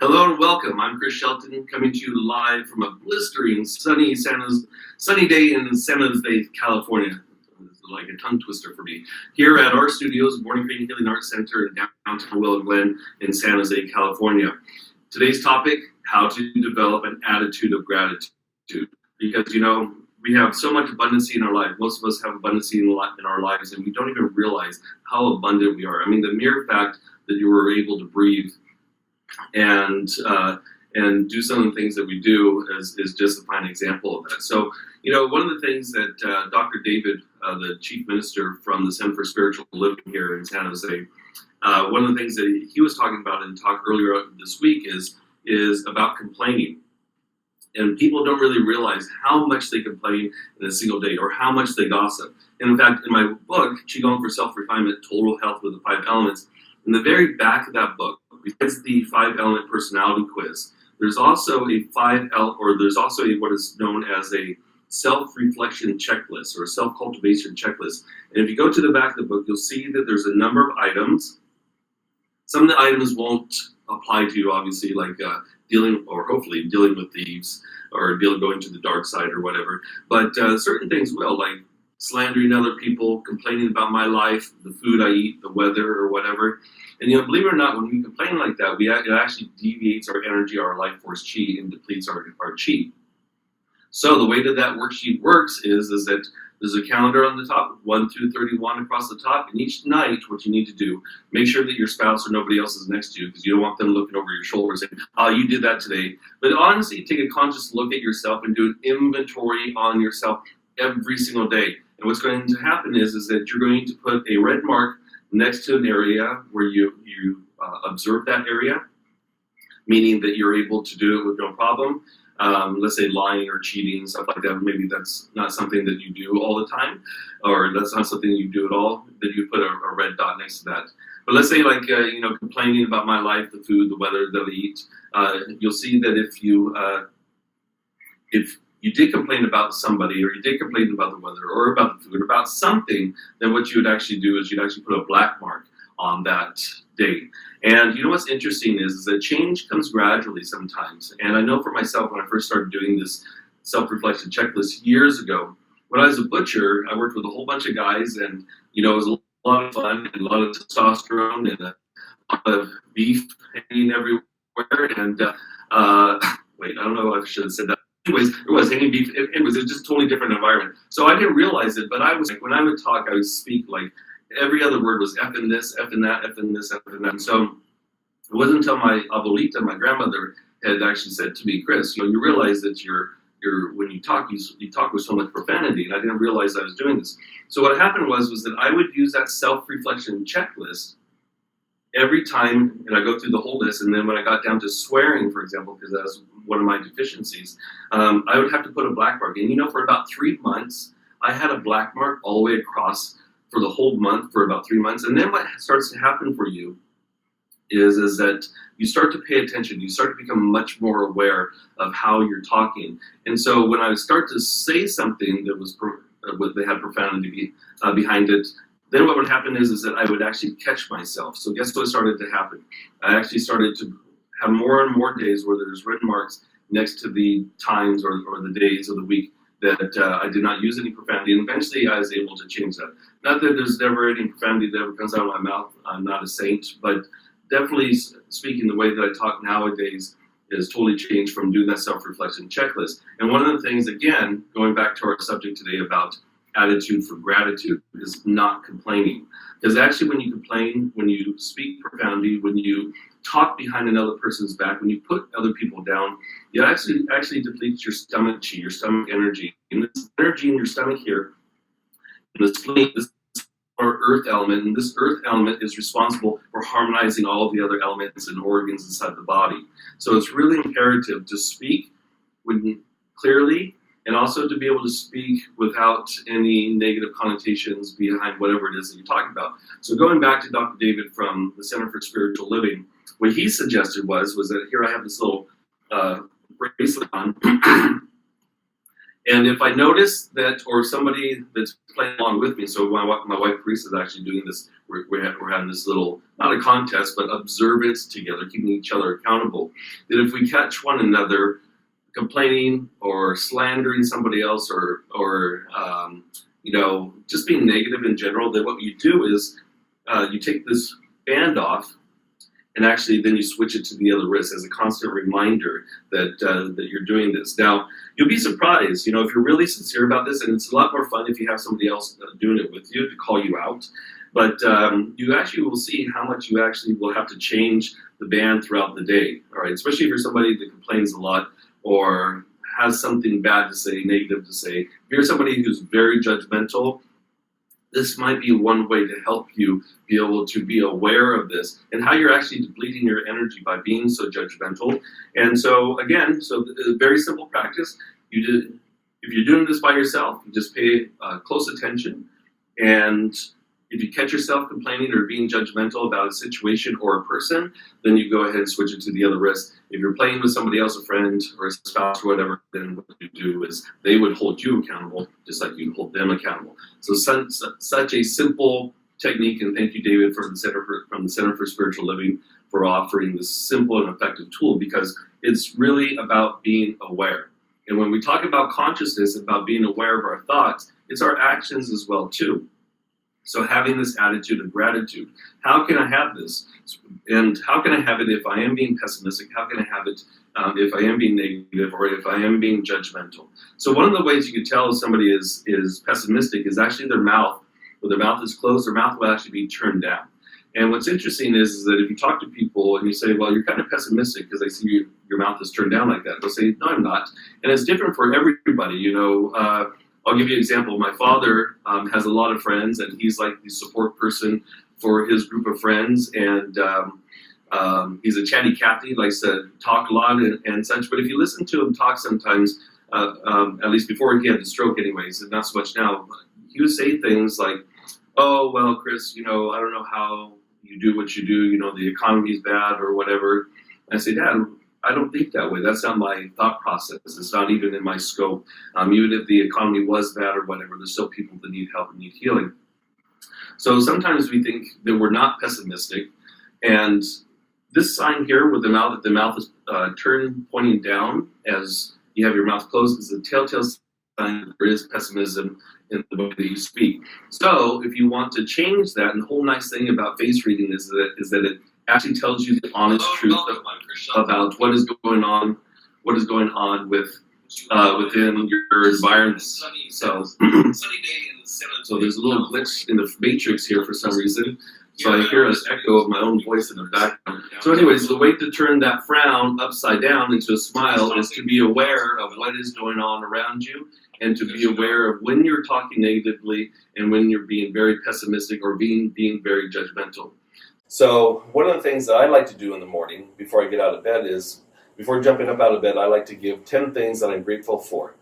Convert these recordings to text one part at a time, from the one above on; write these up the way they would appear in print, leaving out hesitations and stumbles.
Hello and welcome. I'm Chris Shelton, coming to you live from a blistering sunny day in San Jose, California. It's like a tongue twister for me. Here at our studios, Morning Green Healing Arts Center in downtown Willow Glen in San Jose, California. Today's topic: how to develop an attitude of gratitude. Because we have so much abundance in our life. Most of us have abundance in our lives, and we don't even realize how abundant we are. I mean, the mere fact that you were able to breathe and do some of the things that we do is just a fine example of that. So, one of the things that Dr. David, the chief minister from the Center for Spiritual Living here in San Jose, one of the things that he was talking about in talk earlier this week is about complaining. And people don't really realize how much they complain in a single day or how much they gossip. And in fact, in my book, Qigong for Self-Refinement, Total Health with the 5 Elements, in the very back of that book, besides the 5-element personality quiz, there's also what is known as a self-reflection checklist or a self-cultivation checklist. And if you go to the back of the book, you'll see that there's a number of items. Some of the items won't apply to you, obviously, like hopefully dealing with thieves or going to the dark side or whatever. But certain things will, like slandering other people, complaining about my life, the food I eat, the weather, or whatever. And believe it or not, when we complain like that, it actually deviates our energy, our life force chi, and depletes our chi. So the way that worksheet works is that there's a calendar on the top, 1 through 31 across the top, and each night what you need to do, make sure that your spouse or nobody else is next to you, because you don't want them looking over your shoulder saying, oh, you did that today. But honestly, take a conscious look at yourself and do an inventory on yourself every single day. And what's going to happen is that you're going to put a red mark next to an area where you observe that area, meaning that you're able to do it with no problem. Let's say lying or cheating, stuff like that. Maybe that's not something that you do all the time, or that's not something you do at all, that you put a red dot next to that. But let's say complaining about my life, the food, the weather that I eat, you'll see that if you did complain about somebody, or you did complain about the weather, or about the food, or about something, then what you would actually do is you'd actually put a black mark on that day. And what's interesting is that change comes gradually sometimes. And I know for myself, when I first started doing this self-reflection checklist years ago, when I was a butcher, I worked with a whole bunch of guys, and it was a lot of fun, and a lot of testosterone, and a lot of beef hanging everywhere. And wait, I don't know if I should have said that. Anyways, it was hanging beef. It was just a totally different environment. So I didn't realize it, but I was when I would talk, I would speak like every other word was F in this, F in that, F in this, F in that. So it wasn't until my abuelita, my grandmother, had actually said to me, Chris, you realize that you're when you talk with so much profanity, and I didn't realize I was doing this. So what happened was that I would use that self-reflection checklist every time, and I go through the whole list, and then when I got down to swearing, for example, because that's one of my deficiencies, I would have to put a black mark. And for about 3 months, I had a black mark all the way across for the whole month for about 3 months. And then what starts to happen for you is that you start to pay attention. You start to become much more aware of how you're talking. And so when I start to say something that had profanity behind it, then what would happen is that I would actually catch myself. So guess what started to happen? I actually started to have more and more days where there's red marks next to the times or the days of the week that I did not use any profanity. And eventually I was able to change that. Not that there's never any profanity that ever comes out of my mouth. I'm not a saint, but definitely speaking the way that I talk nowadays is totally changed from doing that self-reflection checklist. And one of the things, again, going back to our subject today about attitude for gratitude, is not complaining. Because actually when you complain, when you speak profoundly, when you talk behind another person's back, when you put other people down, it actually depletes your stomach chi, your stomach energy. And this energy in your stomach here, in the spleen, this is our earth element, and this earth element is responsible for harmonizing all of the other elements and organs inside the body. So it's really imperative to speak clearly, and also to be able to speak without any negative connotations behind whatever it is that you're talking about. So going back to Dr. David from the Center for Spiritual Living, what he suggested was that here I have this little bracelet on, And if I notice that, or somebody that's playing along with me, so my wife Parisa is actually doing this, we're having this little, not a contest, but observance together, keeping each other accountable, that if we catch one another complaining or slandering somebody else or just being negative in general, then what you do is you take this band off, and actually then you switch it to the other wrist as a constant reminder that you're doing this. Now, you'll be surprised, if you're really sincere about this, and it's a lot more fun if you have somebody else doing it with you to call you out. But you actually will see how much you actually will have to change the band throughout the day, all right? Especially if you're somebody that complains a lot or has something bad to say, negative to say. If you're somebody who's very judgmental, this might be one way to help you be able to be aware of this and how you're actually depleting your energy by being so judgmental. And so again, a very simple practice. If you're doing this by yourself, you just pay close attention. And if you catch yourself complaining or being judgmental about a situation or a person, then you go ahead and switch it to the other wrist. If you're playing with somebody else, a friend or a spouse or whatever, then what you do is they would hold you accountable just like you hold them accountable. So such a simple technique, and thank you, David, from the Center for Spiritual Living for offering this simple and effective tool, because it's really about being aware. And when we talk about consciousness, about being aware of our thoughts, it's our actions as well too. So having this attitude of gratitude, how can I have this? And how can I have it if I am being pessimistic? How can I have it if I am being negative or if I am being judgmental? So one of the ways you can tell if somebody is pessimistic is actually their mouth. When their mouth is closed, their mouth will actually be turned down. And what's interesting is that if you talk to people and you say, well, you're kind of pessimistic because I see your mouth is turned down like that, they'll say, no, I'm not. And it's different for everybody, I'll give you an example. My father has a lot of friends, and he's like the support person for his group of friends. And he's a chatty Cathy, likes to talk a lot and such. But if you listen to him talk sometimes, at least before he had the stroke anyways, and not so much now, he would say things like, oh, well, Chris, I don't know how you do what you do. The economy's bad or whatever. And I say, Dad, I don't think that way. That's not my thought process. It's not even in my scope. Even if the economy was bad or whatever, there's still people that need help and need healing. So sometimes we think that we're not pessimistic. And this sign here with the mouth, if the mouth is turned pointing down as you have your mouth closed, is a telltale sign that there is pessimism in the way that you speak. So if you want to change that, and the whole nice thing about face reading is that it actually tells you the honest truth about what is going on with within your environment. So there's a little glitch in the matrix here for some reason. So I hear an echo of my own voice in the background. So anyways, the way to turn that frown upside down into a smile is to be aware of what is going on around you, and to be aware of when you're talking negatively and when you're being very pessimistic or being very judgmental. So one of the things that I like to do in the morning before I get out of bed is, before jumping up out of bed, I like to give 10 things that I'm grateful for.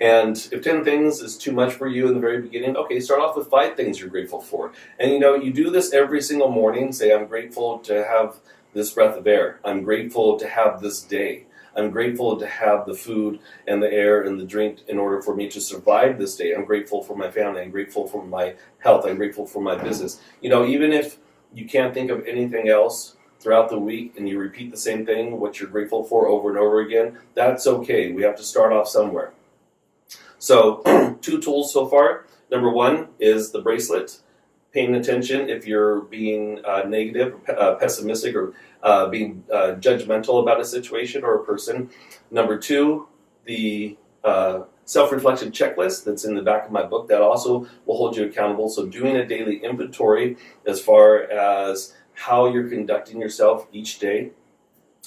And if 10 things is too much for you in the very beginning, okay, start off with 5 things you're grateful for. And you do this every single morning. Say, I'm grateful to have this breath of air. I'm grateful to have this day. I'm grateful to have the food and the air and the drink in order for me to survive this day. I'm grateful for my family. I'm grateful for my health. I'm grateful for my business. Even if you can't think of anything else throughout the week and you repeat the same thing, what you're grateful for over and over again, that's okay. We have to start off somewhere. So 2 tools so far. Number 1 is the bracelet. Paying attention if you're being negative, pessimistic, or being judgmental about a situation or a person. Number 2, the self-reflection checklist that's in the back of my book that also will hold you accountable. So doing a daily inventory as far as how you're conducting yourself each day,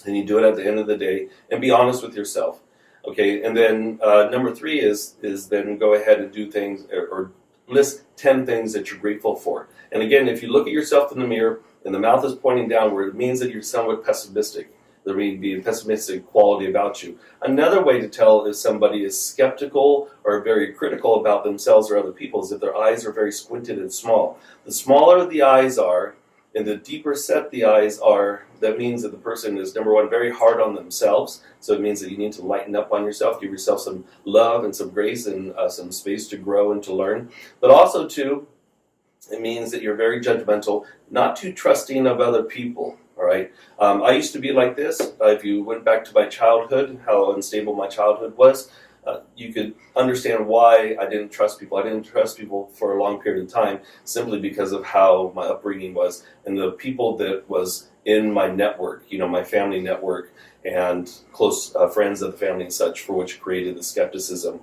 and you do it at the end of the day, and be honest with yourself. Okay, and then number 3 is then go ahead and do things or list 10 things that you're grateful for. And again, if you look at yourself in the mirror and the mouth is pointing downward, it means that you're somewhat pessimistic. There may be a pessimistic quality about you. Another way to tell if somebody is skeptical or very critical about themselves or other people is if their eyes are very squinted and small. The smaller the eyes are, And the deeper set the eyes are, that means that the person is, number one, very hard on themselves. So it means that you need to lighten up on yourself, give yourself some love and some grace and some space to grow and to learn. But also, too, it means that you're very judgmental, not too trusting of other people. All right. I used to be like this. If you went back to my childhood, how unstable my childhood was, you could understand why I didn't trust people. I didn't trust people for a long period of time simply because of how my upbringing was and the people that was in my network, my family network and close friends of the family and such, for which created the skepticism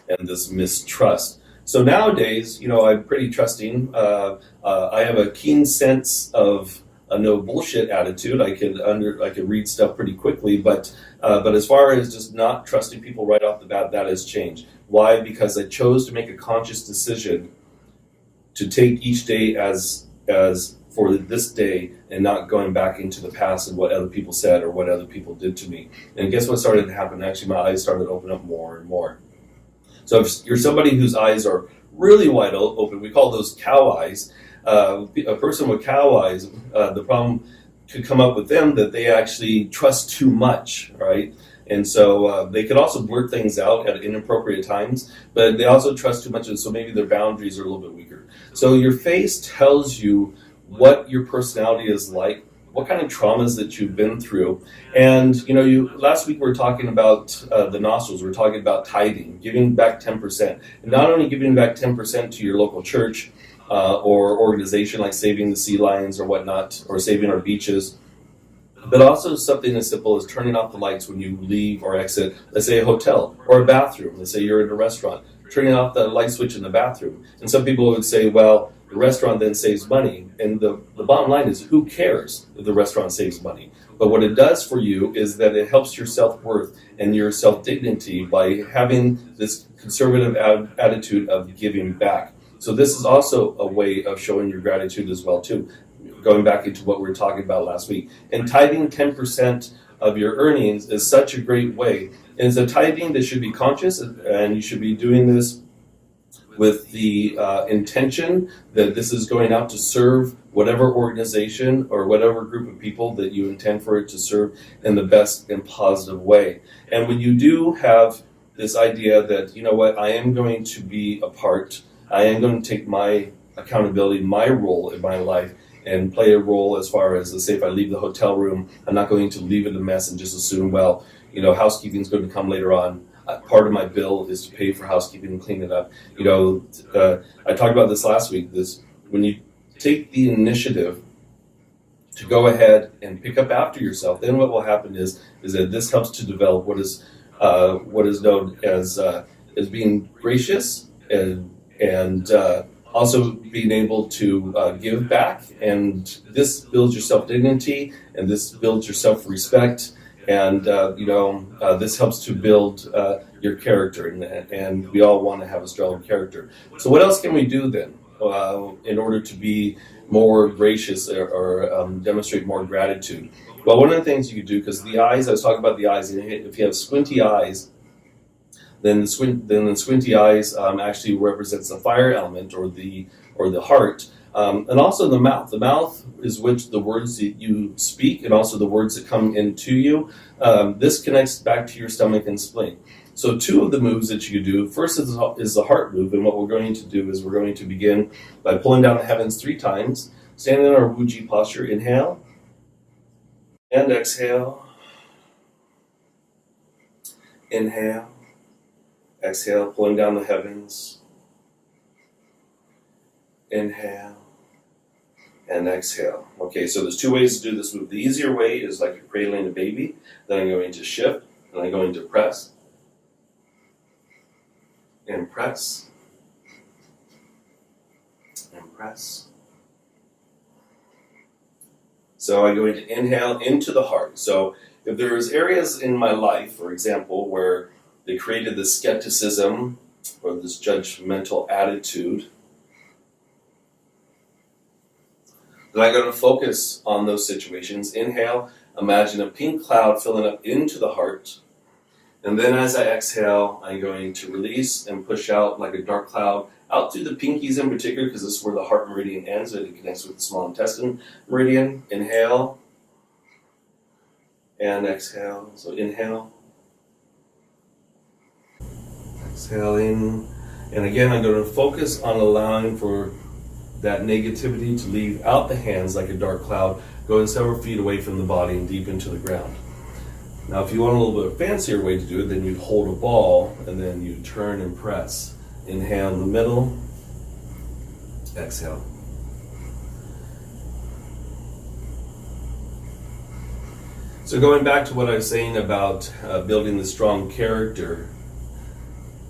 and this mistrust. So nowadays, I'm pretty trusting. I have a keen sense of a no bullshit attitude. I could read stuff pretty quickly, but as far as just not trusting people right off the bat, that has changed. Why? Because I chose to make a conscious decision to take each day as for this day and not going back into the past and what other people said or what other people did to me. And guess what started to happen? Actually, my eyes started to open up more and more. So if you're somebody whose eyes are really wide open, we call those cow eyes. A person with cow eyes, the problem could come up with them that they actually trust too much, right? And so they could also blurt things out at inappropriate times, but they also trust too much, and so maybe their boundaries are a little bit weaker. So your face tells you what your personality is like, what kind of traumas that you've been through. And last week we were talking about the nostrils. We were talking about tithing, giving back 10%. And not only giving back 10% to your local church or organization like Saving the Sea Lions or whatnot, or Saving Our Beaches, but also something as simple as turning off the lights when you leave or exit, let's say a hotel or a bathroom. Let's say you're in a restaurant, turning off the light switch in the bathroom. And some people would say, well, the restaurant then saves money. And the bottom line is, who cares if the restaurant saves money? But what it does for you is that it helps your self-worth and your self-dignity by having this conservative attitude of giving back. So this is also a way of showing your gratitude as well, too. Going back into what we were talking about last week. And tithing 10% of your earnings is such a great way. And it's a tithing that should be conscious, and you should be doing this with the intention that this is going out to serve whatever organization or whatever group of people that you intend for it to serve in the best and positive way. And when you do have this idea that, I am going to be a part, I am going to take my accountability, my role in my life, and play a role as far as, let's say, if I leave the hotel room, I'm not going to leave it a mess and just assume, housekeeping is going to come later on. Part of my bill is to pay for housekeeping and clean it up. I talked about this last week. When you take the initiative to go ahead and pick up after yourself, then what will happen is that this helps to develop what is known as being gracious and also being able to give back. And this builds your self-dignity, and this builds your self-respect. And this helps to build your character, and we all want to have a strong character. So what else can we do then in order to be more gracious or demonstrate more gratitude? Well, one of the things you could do, because the eyes, I was talking about the eyes, if you have squinty eyes, then the squinty eyes actually represents the fire element or the heart. And also the mouth. The mouth is which the words that you speak and also the words that come into you. This connects back to your stomach and spleen. So two of the moves that you can do, first is the heart move, and what we're going to do is we're going to begin by pulling down the heavens 3 times, standing in our Wuji posture. Inhale and exhale. Inhale, exhale, pulling down the heavens. Inhale and exhale. Okay, so there's 2 ways to do this move. The easier way is like you're cradling a baby. Then I'm going to shift, and I'm going to press, and press, and press. So I'm going to inhale into the heart. So if there's areas in my life, for example, where they created this skepticism or this judgmental attitude, then I'm going to focus on those situations. Inhale, imagine a pink cloud filling up into the heart. And then as I exhale, I'm going to release and push out like a dark cloud out through the pinkies in particular, because this is where the heart meridian ends, and it connects with the small intestine meridian. Inhale and exhale. So inhale, exhaling. And again, I'm going to focus on allowing for that negativity to leave out the hands like a dark cloud, going several feet away from the body and deep into the ground. Now, if you want a little bit fancier way to do it, then you'd hold a ball and then you turn and press. Inhale in the middle, exhale. So going back to what I was saying about building the strong character,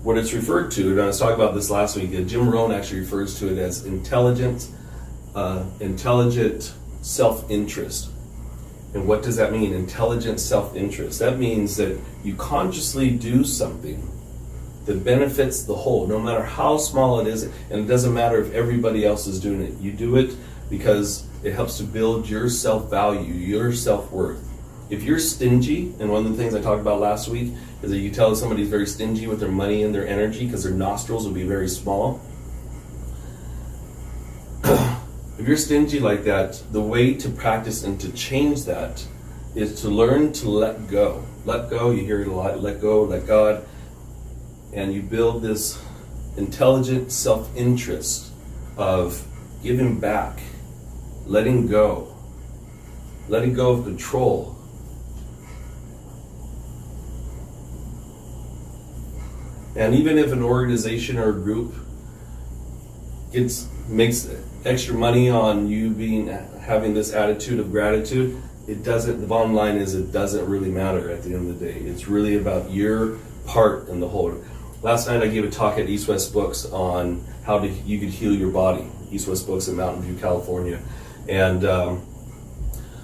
what it's referred to, and I was talking about this last week, Jim Rohn actually refers to it as intelligent self-interest. And what does that mean, intelligent self-interest? That means that you consciously do something that benefits the whole, no matter how small it is, and it doesn't matter if everybody else is doing it. You do it because it helps to build your self-value, your self-worth. If you're stingy, and one of the things I talked about last week is that you tell somebody's very stingy with their money and their energy because their nostrils will be very small. If you're stingy like that, the way to practice and to change that is to learn to let go. Let go, you hear it a lot, let go, let God. And you build this intelligent self-interest of giving back, letting go of control. And even if an organization or a group makes extra money on you having this attitude of gratitude, it doesn't. The bottom line is it doesn't really matter at the end of the day. It's really about your part in the whole. Last night I gave a talk at East West Books on how you could heal your body. East West Books in Mountain View, California, and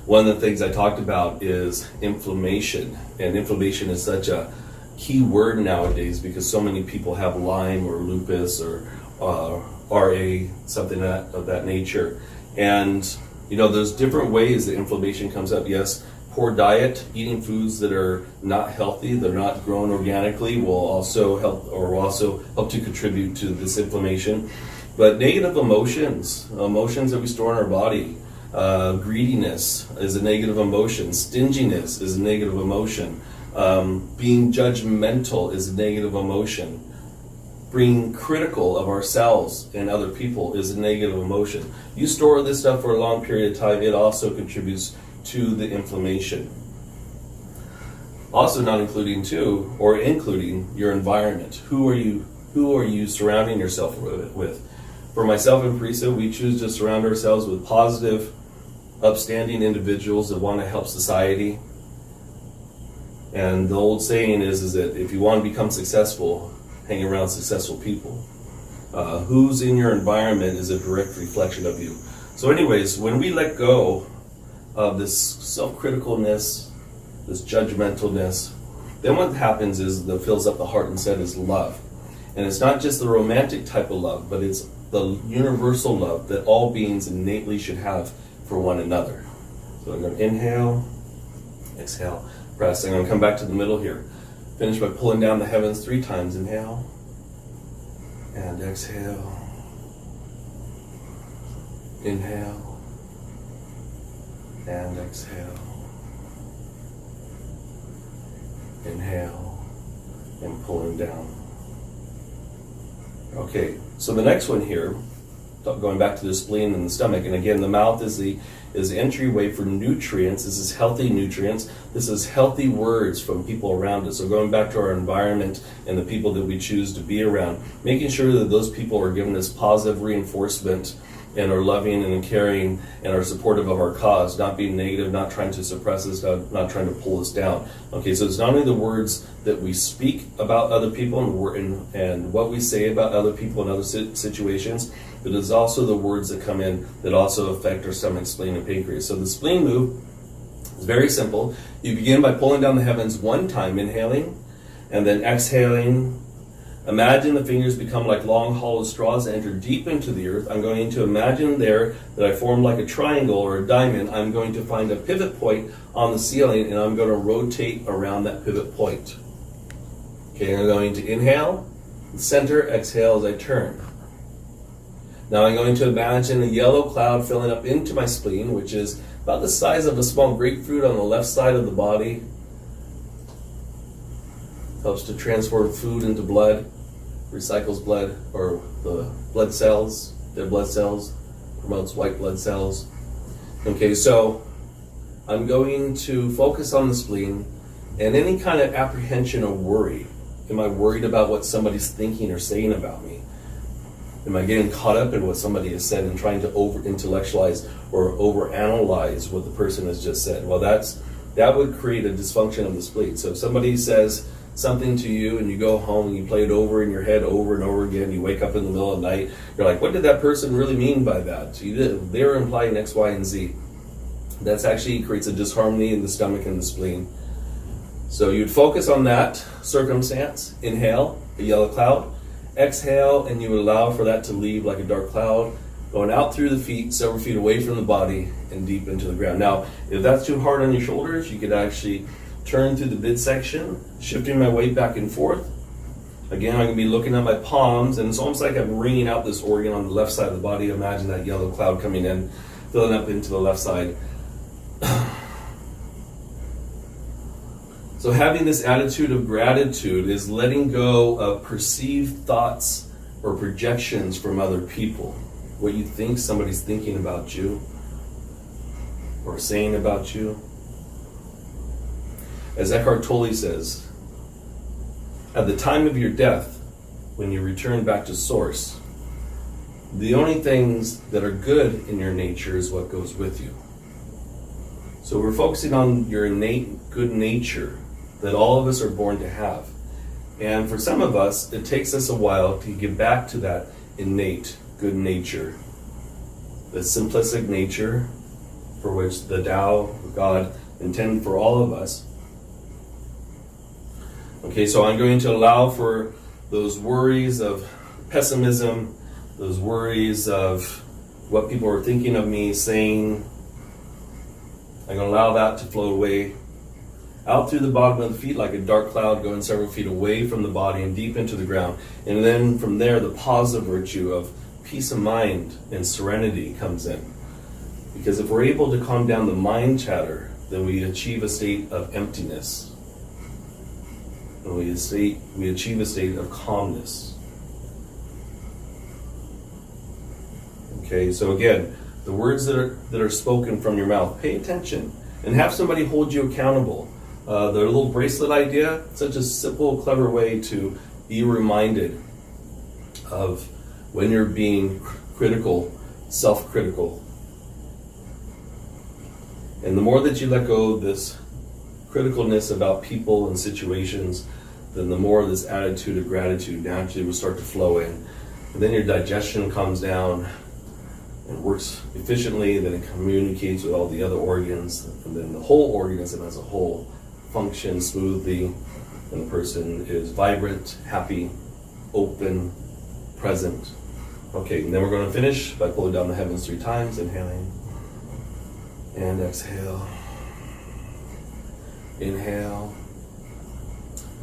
one of the things I talked about is inflammation, and inflammation is such a key word nowadays because so many people have Lyme or lupus or RA, something of that nature. And there's different ways that inflammation comes up. Yes, poor diet, eating foods that are not healthy, they're not grown organically, will also help to contribute to this inflammation. But negative emotions that we store in our body, greediness is a negative emotion, stinginess is a negative emotion, being judgmental is a negative emotion. Being critical of ourselves and other people is a negative emotion. You store this stuff for a long period of time, it also contributes to the inflammation. Also not including your environment. Who are you surrounding yourself with? For myself and Parisa, we choose to surround ourselves with positive, upstanding individuals that want to help society. And the old saying is that if you want to become successful, hang around successful people. Who's in your environment is a direct reflection of you. So anyways, when we let go of this self-criticalness, this judgmentalness, then what happens is that fills up the heart instead is love. And it's not just the romantic type of love, but it's the universal love that all beings innately should have for one another. So I'm going to inhale, exhale, press. I'm going to come back to the middle here. Finish by pulling down the heavens 3 times. Inhale and exhale. Inhale and exhale. Inhale and pulling down. Okay, so the next one here, going back to the spleen and the stomach, and again, the mouth is the entryway for nutrients. This is healthy nutrients. This is healthy words from people around us. So going back to our environment and the people that we choose to be around, making sure that those people are giving us positive reinforcement and are loving and caring and are supportive of our cause, not being negative, not trying to suppress us, not trying to pull us down. Okay, so it's not only the words that we speak about other people and what we say about other people in other situations, but it's also the words that come in that also affect our stomach, spleen, and pancreas. So the spleen move is very simple. You begin by pulling down the heavens 1 time, inhaling, and then exhaling. Imagine the fingers become like long hollow straws that enter deep into the earth. I'm going to imagine there that I form like a triangle or a diamond. I'm going to find a pivot point on the ceiling and I'm going to rotate around that pivot point. Okay, I'm going to inhale, center, exhale as I turn. Now I'm going to imagine a yellow cloud filling up into my spleen, which is about the size of a small grapefruit on the left side of the body. Helps to transfer food into blood, recycles blood, or the blood cells, their blood cells, promotes white blood cells. Okay, so I'm going to focus on the spleen and any kind of apprehension or worry. Am I worried about what somebody's thinking or saying about me? Am I getting caught up in what somebody has said and trying to over-intellectualize or over-analyze what the person has just said? Well, that would create a dysfunction of the spleen. So if somebody says something to you and you go home and you play it over in your head over and over again, you wake up in the middle of the night, you're like, what did that person really mean by that? They were implying X, Y, and Z. That's actually creates a disharmony in the stomach and the spleen. So you'd focus on that circumstance, inhale, a yellow cloud, exhale, and you would allow for that to leave like a dark cloud, going out through the feet, several feet away from the body and deep into the ground. Now, if that's too hard on your shoulders, you could actually turn through the midsection, shifting my weight back and forth. Again, I'm going to be looking at my palms, and it's almost like I'm wringing out this organ on the left side of the body. Imagine that yellow cloud coming in, filling up into the left side. So having this attitude of gratitude is letting go of perceived thoughts or projections from other people. What you think somebody's thinking about you or saying about you. As Eckhart Tolle says, at the time of your death, when you return back to source, the only things that are good in your nature is what goes with you. So we're focusing on your innate good nature that all of us are born to have. And for some of us, it takes us a while to get back to that innate good nature, the simplistic nature for which the Tao, God, intended for all of us. Okay, so I'm going to allow for those worries of pessimism, those worries of what people are thinking of me, saying. I'm going to allow that to float away out through the bottom of the feet like a dark cloud going several feet away from the body and deep into the ground. And then from there, the positive virtue of peace of mind and serenity comes in. Because if we're able to calm down the mind chatter, then we achieve a state of emptiness. And we achieve a state of calmness. Okay, so again, the words that are spoken from your mouth, pay attention and have somebody hold you accountable. The little bracelet idea, such a simple, clever way to be reminded of when you're being critical, self-critical. And the more that you let go of this criticalness about people and situations, then the more this attitude of gratitude naturally will start to flow in. And then your digestion comes down and works efficiently, then it communicates with all the other organs, and then the whole organism as a whole functions smoothly, and the person is vibrant, happy, open, present. Okay, and then we're going to finish by pulling down the heavens 3 times, inhaling and exhale. Inhale.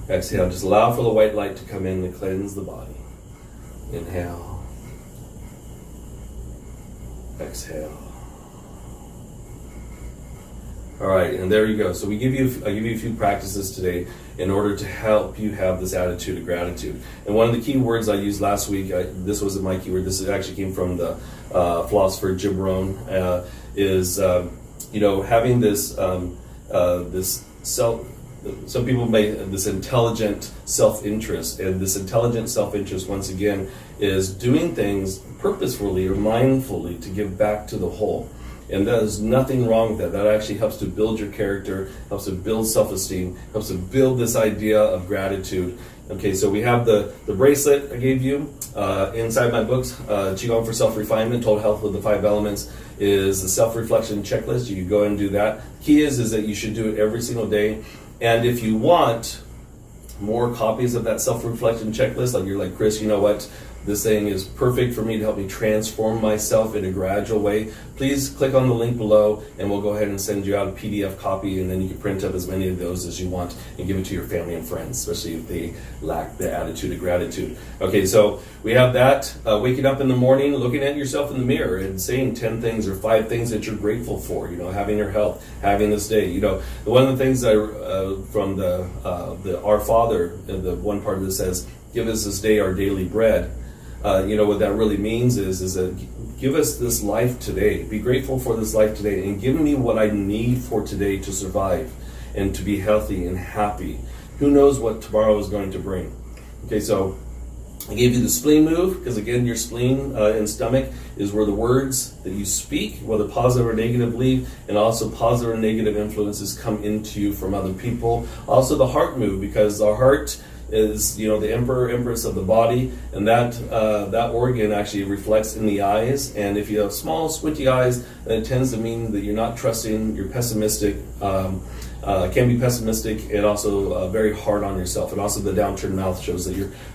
Exhale. Just allow for the white light to come in and cleanse the body. Inhale. Exhale. All right, and there you go. So I give you a few practices today in order to help you have this attitude of gratitude. And one of the key words I used last week, this wasn't my keyword, this actually came from the philosopher Jim Rohn, is having this this self. Some people may this intelligent self-interest, and this intelligent self-interest once again is doing things purposefully or mindfully to give back to the whole. And there's nothing wrong with that. That actually helps to build your character, helps to build self-esteem, helps to build this idea of gratitude. Okay, so we have the bracelet I gave you inside my books, Qigong for Self-Refinement, Total Health with the 5 Elements, is the self-reflection checklist. You can go and do that. Key is that you should do it every single day. And if you want more copies of that self-reflection checklist, like you're like, Chris, you know what, This thing is perfect for me to help me transform myself in a gradual way. Please click on the link below and we'll go ahead and send you out a PDF copy, and then you can print up as many of those as you want and give it to your family and friends, especially if they lack the attitude of gratitude. Okay, so we have that. Waking up in the morning, looking at yourself in the mirror and saying 10 things or 5 things that you're grateful for, having your health, having this day. One of the things from the Our Father, the one part of this says, give us this day our daily bread. What that really means is that give us this life today. Be grateful for this life today and give me what I need for today to survive and to be healthy and happy. Who knows what tomorrow is going to bring? Okay, so I gave you the spleen move because, again, your spleen and stomach is where the words that you speak, whether positive or negative, leave, and also positive or negative influences come into you from other people. Also the heart move, because the heart is the emperor, empress of the body, and that organ actually reflects in the eyes. And if you have small, squinty eyes, then it tends to mean that you're not trusting, you're pessimistic, can be pessimistic, and also very hard on yourself. And also the downturned mouth shows that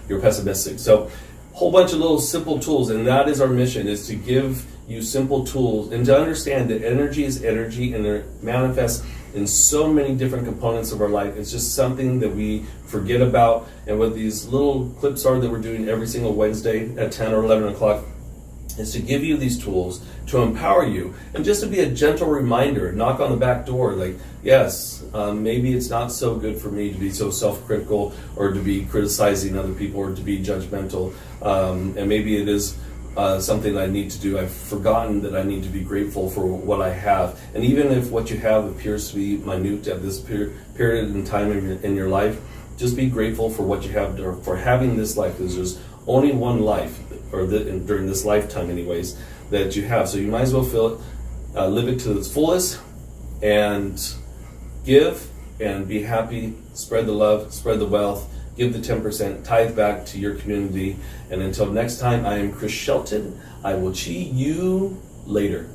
you're pessimistic. So whole bunch of little simple tools, and that is our mission, is to give you simple tools and to understand that energy is energy, and it manifests in so many different components of our life. It's just something that we forget about. And what these little clips are that we're doing every single Wednesday at 10 or 11 o'clock is to give you these tools to empower you, and just to be a gentle reminder, knock on the back door, like, yes, maybe it's not so good for me to be so self-critical or to be criticizing other people or to be judgmental, and maybe it is something I need to do. I've forgotten that I need to be grateful for what I have. And even if what you have appears to be minute at this period in time in your life, just be grateful for what you have, or for having this life, because there's only one life, or during this lifetime anyways, that you have. So you might as well live it to its fullest, and give and be happy, spread the love, spread the wealth, give the 10%, tithe back to your community. And until next time, I am Chris Shelton. I will see you later.